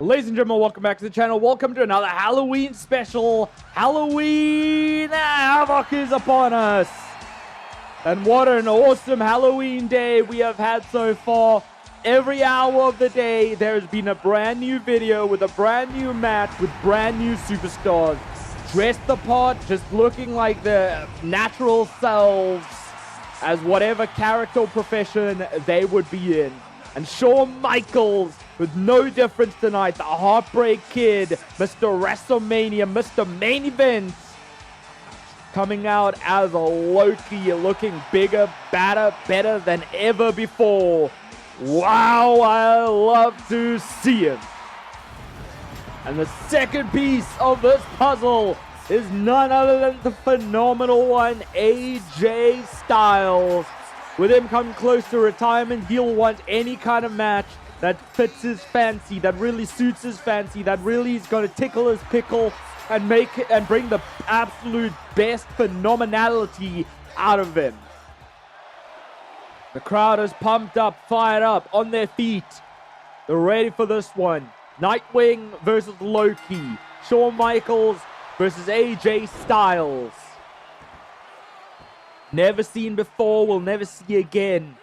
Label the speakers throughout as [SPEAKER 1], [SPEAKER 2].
[SPEAKER 1] Ladies and gentlemen, welcome back to the channel. Welcome to another Halloween special. Halloween Havoc is upon us. And what an awesome Halloween day we have had so far. Every hour of the day, there's been a brand new video with a brand new match with brand new superstars. Dressed the part, just looking like the natural selves as whatever character or profession they would be in. And Shawn Michaels, with no difference tonight, the Heartbreak Kid, Mr. WrestleMania, Mr. Main Event, coming out as a Loki, looking bigger, better than ever before. Wow, I love to see him. And the second piece of this puzzle is none other than the phenomenal one, AJ Styles. With him coming close to retirement, he'll want any kind of match that fits his fancy, that really suits his fancy, that really is going to tickle his pickle and make it and bring the absolute best phenomenality out of him. The crowd is pumped up, fired up, on their feet. They're ready for this one. Nightwing versus Loki. Shawn Michaels versus AJ Styles. Never seen before, we'll never see again.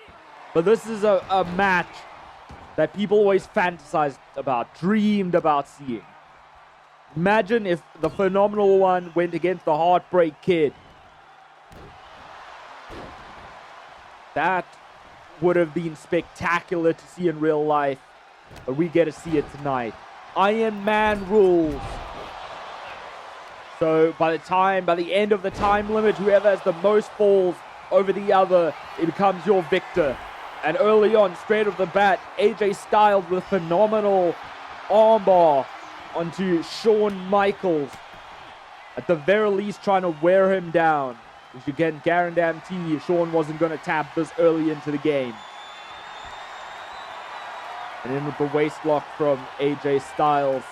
[SPEAKER 1] But this is a match that people always fantasized about, dreamed about seeing. Imagine if the phenomenal one went against the Heartbreak Kid. That would have been spectacular to see in real life, but we get to see it tonight. Iron Man rules. So by the end of the time limit, whoever has the most falls over the other, it becomes your victor. And early on, straight off the bat, AJ Styles with a phenomenal armbar onto Shawn Michaels. At the very least, trying to wear him down. Which you can guarantee Shawn wasn't going to tap this early into the game. And in with the waist lock from AJ Styles.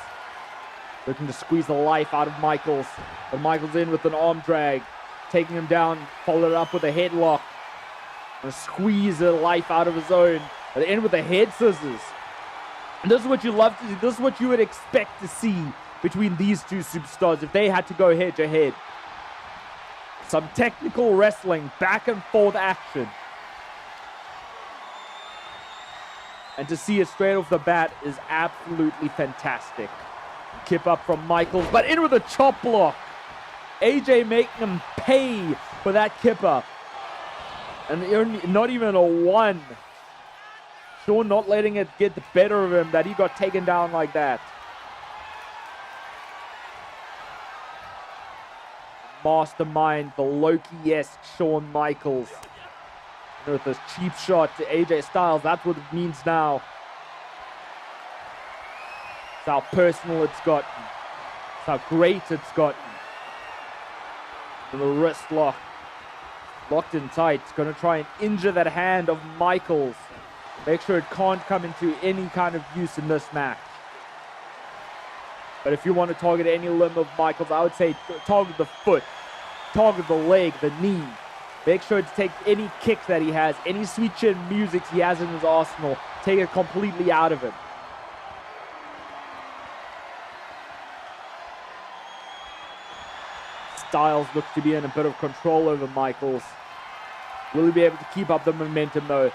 [SPEAKER 1] Looking to squeeze the life out of Michaels. But Michaels in with an arm drag. Taking him down, followed up with a headlock. And squeeze the life out of his own. But in with the head scissors. And this is what you love to see. This is what you would expect to see between these two superstars if they had to go head to head. Some technical wrestling, back and forth action. And to see it straight off the bat is absolutely fantastic. Kip up from Michaels, but in with a chop block. AJ making him pay for that kip up. And not even a one. Shawn not letting it get the better of him, that he got taken down like that. Mastermind, the Loki-esque Shawn Michaels. And with this cheap shot to AJ Styles, that's what it means now. It's how personal it's gotten. It's how great it's gotten. And the wrist lock. Locked in tight. It's going to try and injure that hand of Michaels. Make sure it can't come into any kind of use in this match. But if you want to target any limb of Michaels, I would say target the foot. Target the leg, the knee. Make sure to take any kicks that he has, any sweet chin music he has in his arsenal. Take it completely out of him. Styles looks to be in a bit of control over Michaels. Will he be able to keep up the momentum though?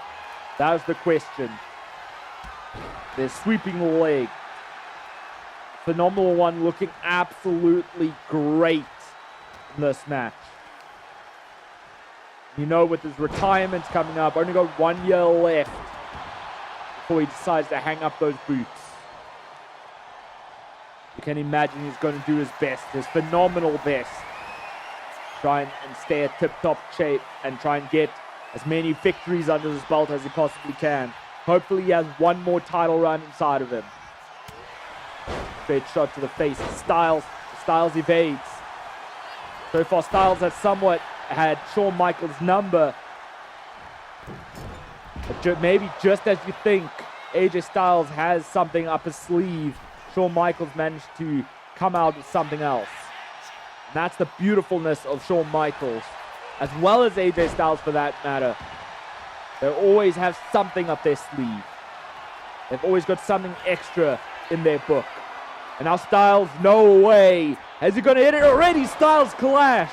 [SPEAKER 1] That was the question. They're sweeping the leg. Phenomenal one, looking absolutely great in this match. You know, with his retirement coming up, only got 1 year left before he decides to hang up those boots. You can imagine he's going to do his best, his phenomenal best. Try and stay at tip-top shape and try and get as many victories under his belt as he possibly can. Hopefully he has one more title run inside of him. Straight shot to the face. Styles evades. So far, Styles has somewhat had Shawn Michaels' number. But maybe just as you think AJ Styles has something up his sleeve, Shawn Michaels managed to come out with something else. And that's the beautifulness of Shawn Michaels, as well as AJ Styles for that matter. They always have something up their sleeve. They've always got something extra in their book. And now Styles, no way. Is he going to hit it already? Styles clash.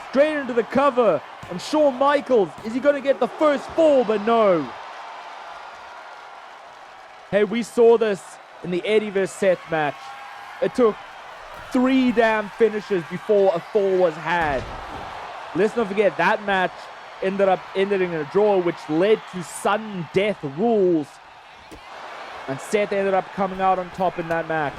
[SPEAKER 1] Straight into the cover on Shawn Michaels. Is he going to get the first fall? But no. Hey, we saw this in the Eddie vs. Seth match. It took 3 damn finishes before a fall was had. Let's not forget that match ended in a draw, which led to sudden death rules. And Seth ended up coming out on top in that match.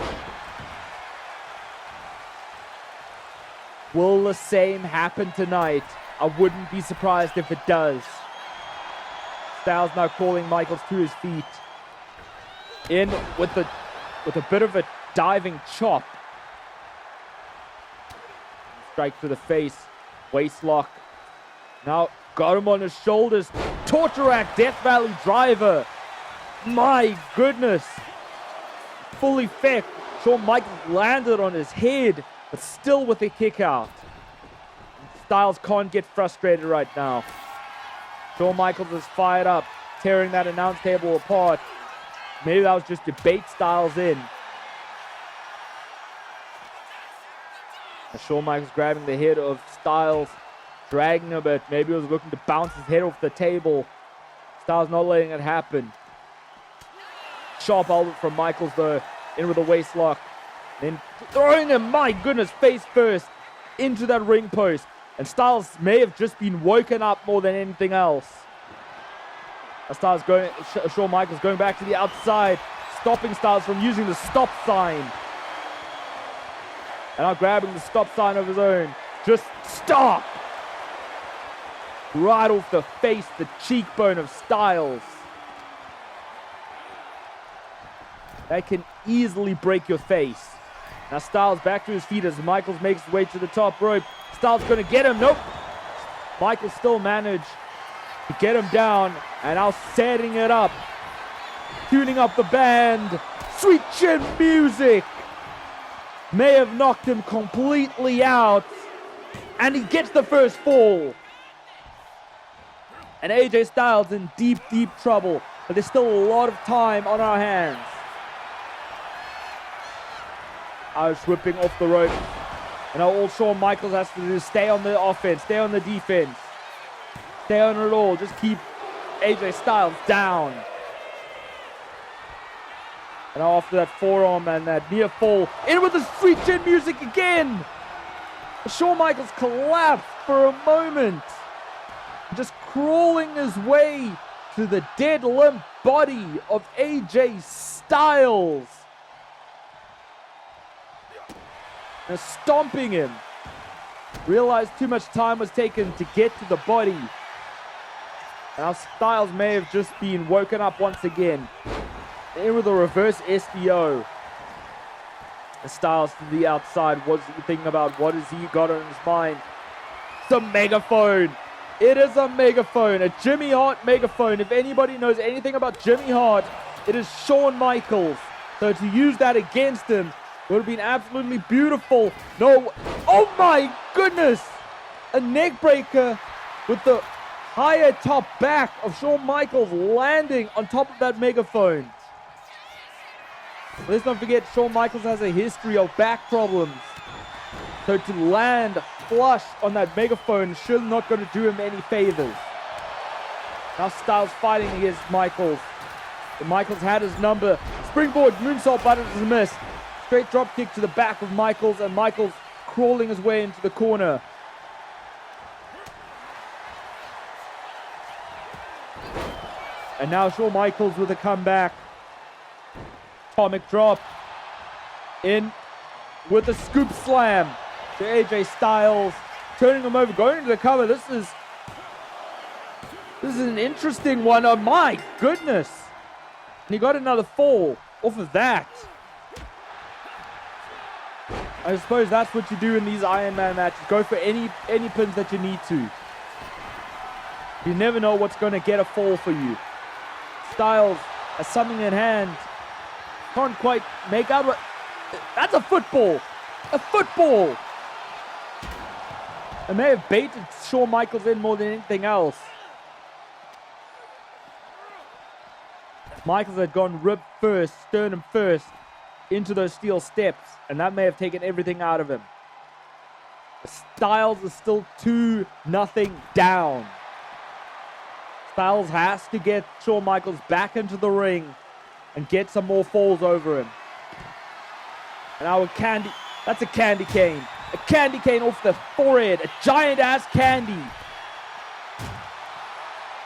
[SPEAKER 1] Will the same happen tonight? I wouldn't be surprised if it does. Styles now calling Michaels to his feet. In with a bit of a diving chop. Strike to the face. Waist lock. Now got him on his shoulders. Torture rack, Death Valley driver. My goodness. Full effect. Shawn Michaels landed on his head, but still with a kick out. Styles can't get frustrated right now. Shawn Michaels is fired up, tearing that announce table apart. Maybe that was just to bait Styles in. Shawn Michaels grabbing the head of Styles, dragging him a bit. Maybe he was looking to bounce his head off the table. Styles not letting it happen. Sharp elbow from Michaels though, in with a waist lock. Then throwing him, my goodness, face first into that ring post. And Styles may have just been woken up more than anything else. Styles going, Shawn Michaels going back to the outside, stopping Styles from using the stop sign. And now grabbing the stop sign of his own. Just stop! Right off the face, the cheekbone of Styles. That can easily break your face. Now Styles back to his feet as Michaels makes his way to the top rope. Styles going to get him. Nope. Michaels still managed to get him down. And now setting it up. Tuning up the band. Sweet chin music. May have knocked him completely out. And he gets the first fall. And AJ Styles in deep, deep trouble. But there's still a lot of time on our hands. Irish whipping off the rope. And now all Shawn Michaels has to do is stay on the offense, stay on the defense. Stay on it all. Just keep AJ Styles down. And now after that forearm and that near fall, in with the sweet chin music again. Shawn Michaels collapsed for a moment. Just crawling his way to the dead limp body of AJ Styles. And stomping him. Realized too much time was taken to get to the body. Now Styles may have just been woken up once again. In with a reverse SDO. And Styles to the outside. What's he thinking about? What has he got on his mind? It's a megaphone. It is a megaphone. A Jimmy Hart megaphone. If anybody knows anything about Jimmy Hart, it is Shawn Michaels. So to use that against him would have been absolutely beautiful. No. Oh my goodness. A neck breaker with the higher top back of Shawn Michaels landing on top of that megaphone. Let's not forget, Shawn Michaels has a history of back problems. So to land flush on that megaphone is surely not going to do him any favors. Now Styles fighting against Michaels. And Michaels had his number. Springboard moonsault, but it is a miss. Straight drop kick to the back of Michaels, and Michaels crawling his way into the corner. And now Shawn Michaels with a comeback. Atomic drop. In with a scoop slam to AJ Styles. Turning him over, going into the cover. This is an interesting one. Oh my goodness. And he got another fall off of that. I suppose that's what you do in these Iron Man matches. Go for any pins that you need to. You never know what's going to get a fall for you. Styles has something in hand. Can't quite make out what... That's a football. A football. It may have baited Shawn Michaels in more than anything else. Michaels had gone rib first, sternum first. into those steel steps, and that may have taken everything out of him. Styles is still 2-0 down. Styles has to get Shawn Michaels back into the ring and get some more falls over him. And now that's a candy cane. A candy cane off the forehead. A giant ass candy.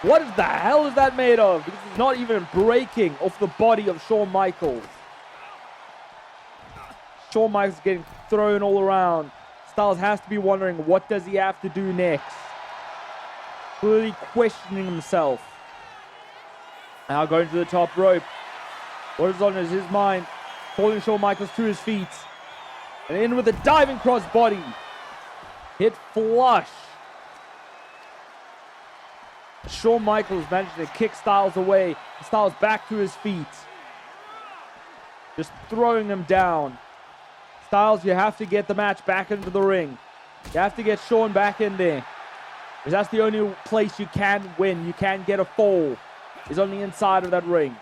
[SPEAKER 1] What the hell is that made of? Because it's not even breaking off the body of Shawn Michaels. Shawn Michaels getting thrown all around. Styles has to be wondering, what does he have to do next? Clearly questioning himself. Now going to the top rope. What is on his mind? Pulling Shawn Michaels to his feet. And in with a diving crossbody. Hit flush. Shawn Michaels managed to kick Styles away. Styles back to his feet. Just throwing him down. Styles, you have to get the match back into the ring. You have to get Shawn back in there. Because that's the only place you can win. You can get a fall. Is on the inside of that ring.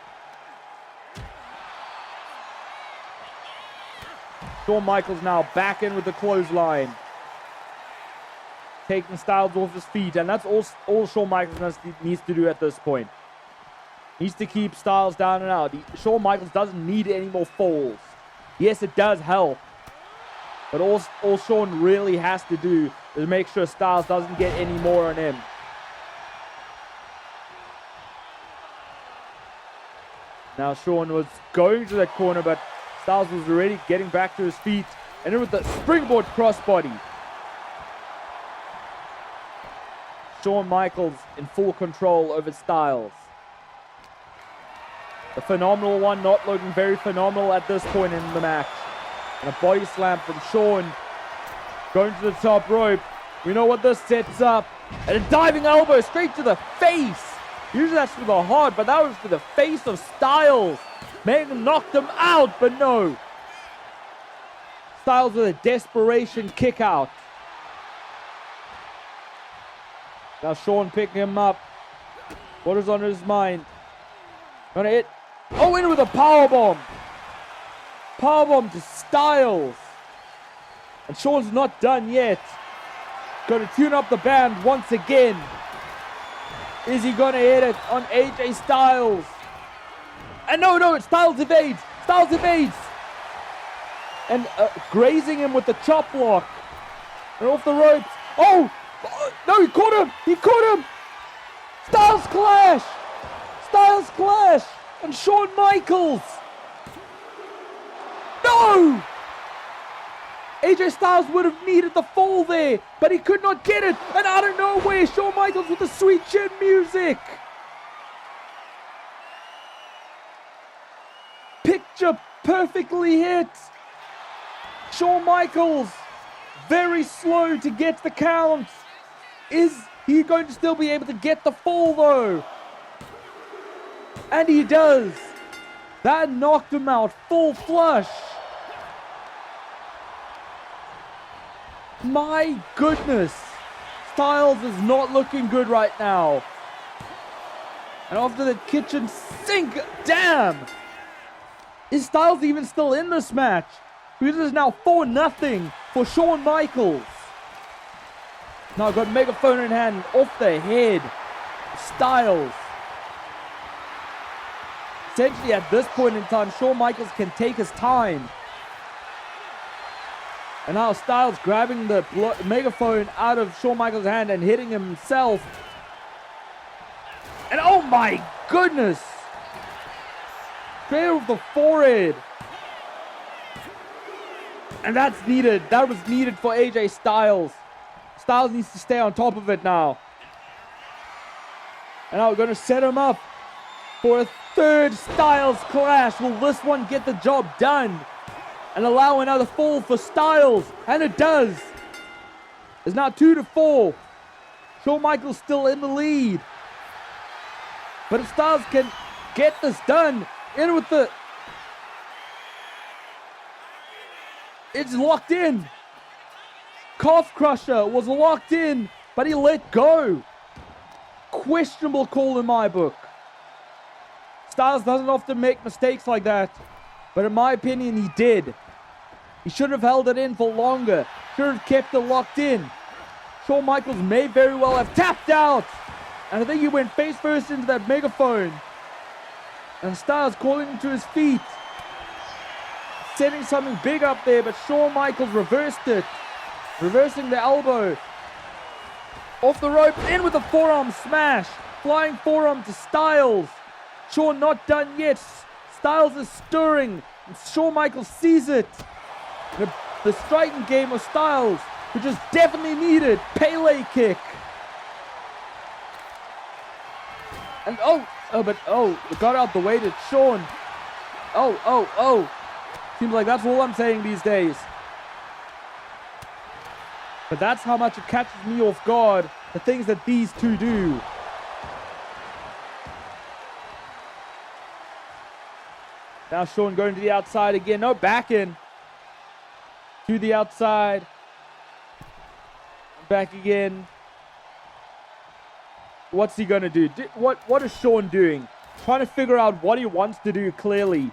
[SPEAKER 1] Shawn Michaels now back in with the clothesline. Taking Styles off his feet. And that's all Shawn Michaels needs to do at this point. Needs to keep Styles down and out. Shawn Michaels doesn't need any more falls. Yes, it does help. But all Shawn really has to do is make sure Styles doesn't get any more on him. Now Shawn was going to that corner, but Styles was already getting back to his feet. And then with the springboard crossbody. Shawn Michaels in full control over Styles. The phenomenal one not looking very phenomenal at this point in the match. And a body slam from Shawn. Going to the top rope. We know what this sets up. And a diving elbow straight to the face. Usually that's for the heart, but that was for the face of Styles. Maybe knocked him out, but no. Styles with a desperation kick out. Now Shawn picking him up. What is on his mind? Gonna hit. Oh, in with a powerbomb. Powerbomb to Styles. And Shawn's not done yet. Gonna tune up the band once again. Is he gonna hit it on AJ Styles? And no, Styles evades. Styles evades. And grazing him with the chop block. And off the ropes. Oh! No, he caught him! He caught him! Styles Clash! Styles Clash! And Shawn Michaels! No! AJ Styles would have needed the fall there, but he could not get it. And out of nowhere, Shawn Michaels with the sweet chin music. Picture perfectly hit. Shawn Michaels, very slow to get the count. Is he going to still be able to get the fall though? And he does. That knocked him out full flush. My goodness. Styles is not looking good right now. And after the kitchen sink, damn. Is Styles even still in this match? Because it's now 4-0 for Shawn Michaels. Now got megaphone in hand, off the head. Styles. Essentially at this point in time, Shawn Michaels can take his time. And now Styles grabbing the megaphone out of Shawn Michaels' hand and hitting him himself. And oh my goodness! Straight off the forehead. And that's needed. That was needed for AJ Styles. Styles needs to stay on top of it now. And now we're going to set him up for a third Styles Clash. Will this one get the job done and allow another fall for Styles? And it does. It's now 2-4. Shawn Michaels still in the lead. But if Styles can get this done, in with the... It's locked in. Calf Crusher was locked in, but he let go. Questionable call in my book. Styles doesn't often make mistakes like that, But in my opinion, he did. He should have held it in for longer. Should have kept it locked in. Shawn Michaels may very well have tapped out. And I think he went face first into that megaphone. And Styles calling him to his feet. Setting something big up there, but Shawn Michaels reversed it. Reversing the elbow. Off the rope, in with a forearm smash. Flying forearm to Styles. Shawn not done yet. Styles is stirring. And Shawn Michaels sees it. The striking game of Styles, which is definitely needed. Pele kick. And it got out the way to Shawn. Seems like that's all I'm saying these days. But that's how much it catches me off guard, the things that these two do. Now Shawn going to the outside again. No, back in. To the outside. Back again. What's he going to do? What is Shawn doing? Trying to figure out what he wants to do clearly.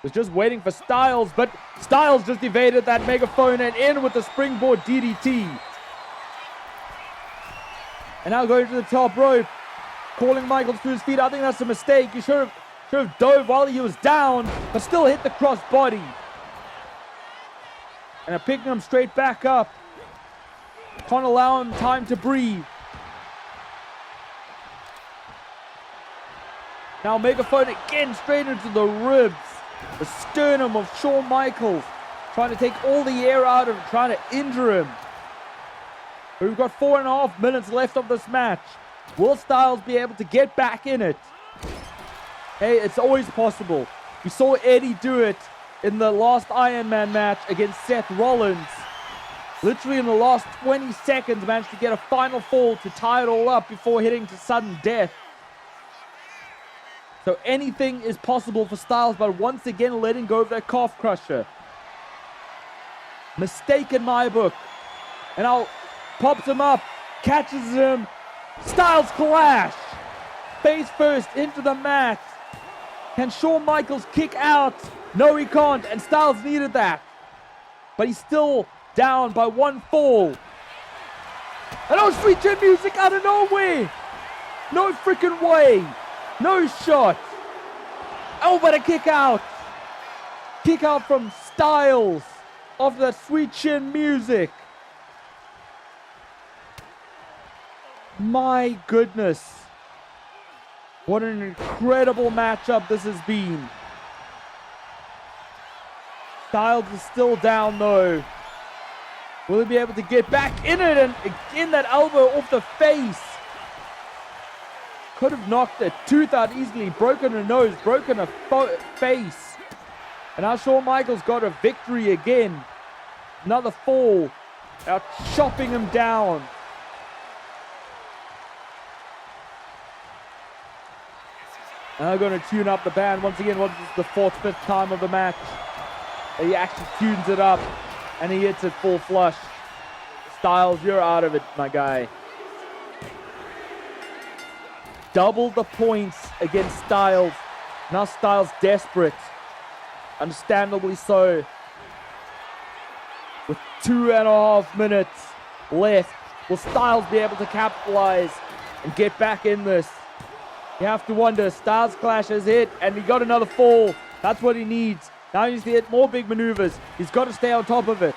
[SPEAKER 1] Was just waiting for Styles, but Styles just evaded that megaphone and in with the springboard DDT. And now going to the top rope. Calling Michaels to his feet. I think that's a mistake. He should have dove while he was down, but still hit the cross body. And picking him straight back up. Can't allow him time to breathe. Now megaphone again straight into the ribs. The sternum of Shawn Michaels. Trying to take all the air out of him. Trying to injure him. But we've got 4.5 minutes left of this match. Will Styles be able to get back in it? Hey, it's always possible. We saw Eddie do it in the last Iron Man match against Seth Rollins. Literally in the last 20 seconds managed to get a final fall to tie it all up before hitting to sudden death. So anything is possible for Styles, but once again letting go of that calf crusher. Mistake in my book. And now pops him up, catches him. Styles clash. Face first into the mat. Can Shawn Michaels kick out? No, he can't, and Styles needed that. But he's still down by one fall. And oh, sweet chin music out of nowhere. No freaking way. No shot. Oh, but a kick out. Kick out from Styles after that sweet chin music. My goodness. What an incredible matchup this has been. Styles is still down though. Will he be able to get back in it? And again, that elbow off the face. Could have knocked a tooth out easily, broken a nose, broken a face. And now Shawn Michaels got a victory again. Another fall. Out chopping him down. Now going to tune up the band once again. What is the 4th, 5th time of the match? He actually tunes it up and he hits it full flush. Styles, you're out of it, my guy. Double the points against Styles. Now Styles desperate. Understandably so. With 2.5 minutes left, will Styles be able to capitalize and get back in this? You have to wonder. Styles clash has hit and he got another fall. That's what he needs. Now he needs to hit more big maneuvers. He's got to stay on top of it.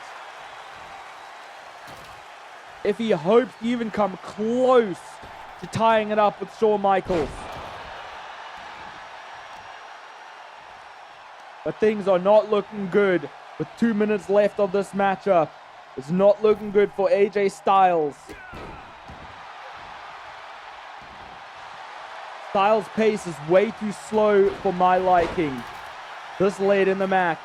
[SPEAKER 1] If he hopes to even come close to tying it up with Shawn Michaels. But things are not looking good with 2 minutes left of this matchup. It's not looking good for AJ Styles. Styles' pace is way too slow for my liking. This late in the match.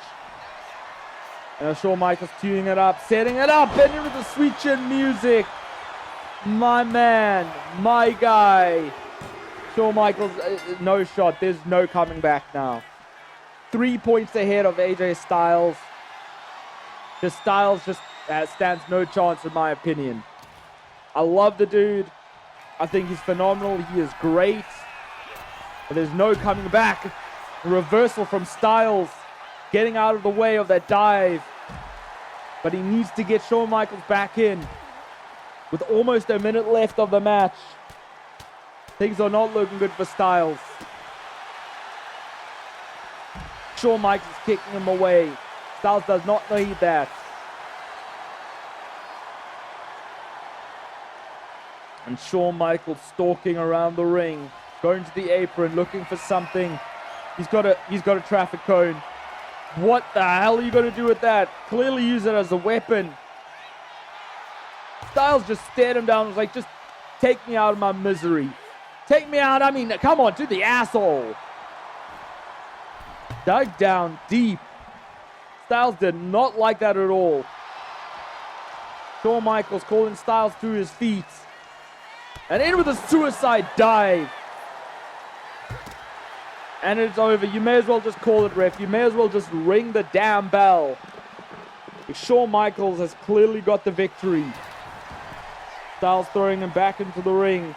[SPEAKER 1] And Shawn Michaels tuning it up, setting it up, and into the sweet chin music. My man, my guy. Shawn Michaels, no shot. There's no coming back now. 3 points ahead of AJ Styles. Styles stands no chance in my opinion. I love the dude. I think he's phenomenal. He is great. But there's no coming back. A reversal from Styles. getting out of the way of that dive. But he needs to get Shawn Michaels back in with almost a minute left of the match. Things are not looking good for Styles. Shawn Michaels kicking him away. Styles does not need that. And Shawn Michaels stalking around the ring, going to the apron, looking for something. He's got a traffic cone. What the hell are you going to do with that? Clearly use it as a weapon. Styles just stared him down and was like, just take me out of my misery. Take me out. I mean, come on, to the asshole. Dug down deep. Styles did not like that at all. Shawn Michaels calling Styles to his feet. And in with a suicide dive. And it's over. You may as well just call it, ref. You may as well just ring the damn bell. Shawn Michaels has clearly got the victory. Styles throwing him back into the ring.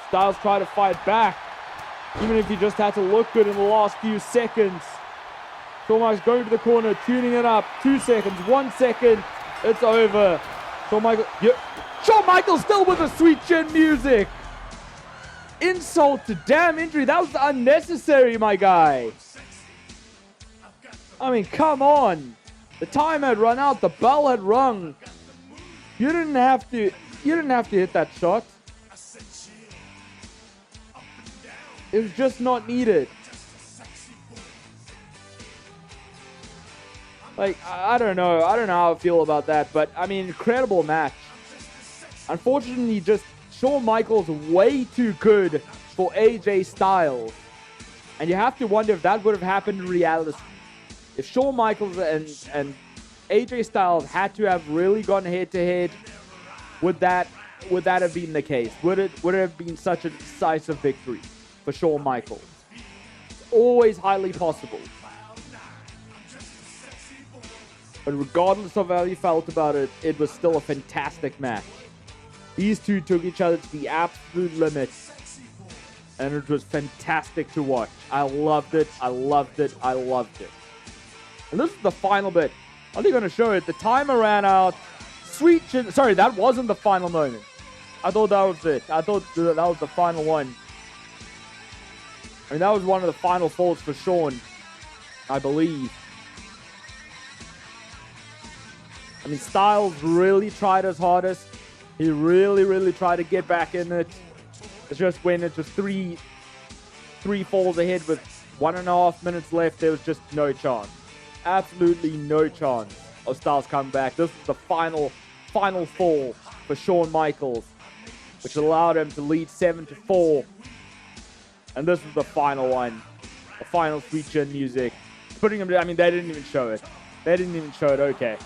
[SPEAKER 1] Styles trying to fight back. Even if he just had to look good in the last few seconds. Shawn Michaels going to the corner, tuning it up. 2 seconds, 1 second. It's over. Shawn Michaels still with the sweet chin music. Insult to damn injury. That was unnecessary, my guy. I mean, come on. The time had run out. The bell had rung. You didn't have to hit that shot. It was just not needed. Like, I don't know. I don't know how I feel about that. But, I mean, incredible match. Unfortunately, just Shawn Michaels way too good for AJ Styles. And you have to wonder if that would have happened in reality. If Shawn Michaels and AJ Styles had to have really gone head-to-head, would that have been the case? Would it have been such a decisive victory for Shawn Michaels? It's always highly possible. But regardless of how you felt about it, it was still a fantastic match. These two took each other to the absolute limit. And it was fantastic to watch. I loved it. I loved it. I loved it. And this is the final bit. I'm only going to show it. The timer ran out. Sorry, that wasn't the final moment. I thought that was it. I thought that was the final one. I mean, that was one of the final falls for Shawn, I believe. I mean, Styles really tried his hardest. He really, really tried to get back in it. It's just when it was three falls ahead with 1.5 minutes left, there was just no chance. Absolutely no chance of Styles coming back. This was the final fall for Shawn Michaels, which allowed him to lead 7-4. And this was the final one. The final sweet chin music. Putting him, I mean, they didn't even show it. Okay.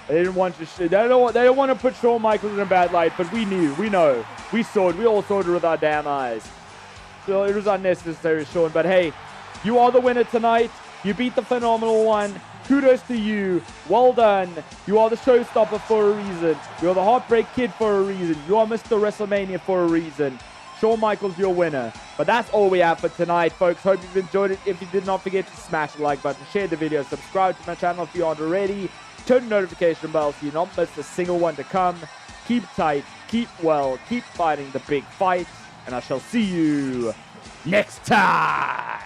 [SPEAKER 1] They didn't want to. They don't want to put Shawn Michaels in a bad light, but we know, we saw it. We all saw it with our damn eyes. So it was unnecessary, Shawn. But hey, you are the winner tonight. You beat the Phenomenal One. Kudos to you. Well done. You are the showstopper for a reason. You're the Heartbreak Kid for a reason. You are Mr. WrestleMania for a reason. Shawn Michaels, your winner. But that's all we have for tonight, folks. Hope you've enjoyed it. If you did, not forget to smash the like button, share the video, subscribe to my channel if you aren't already. Turn the notification bell so you don't miss a single one to come. Keep tight, keep well, keep fighting the big fight, and I shall see you next time.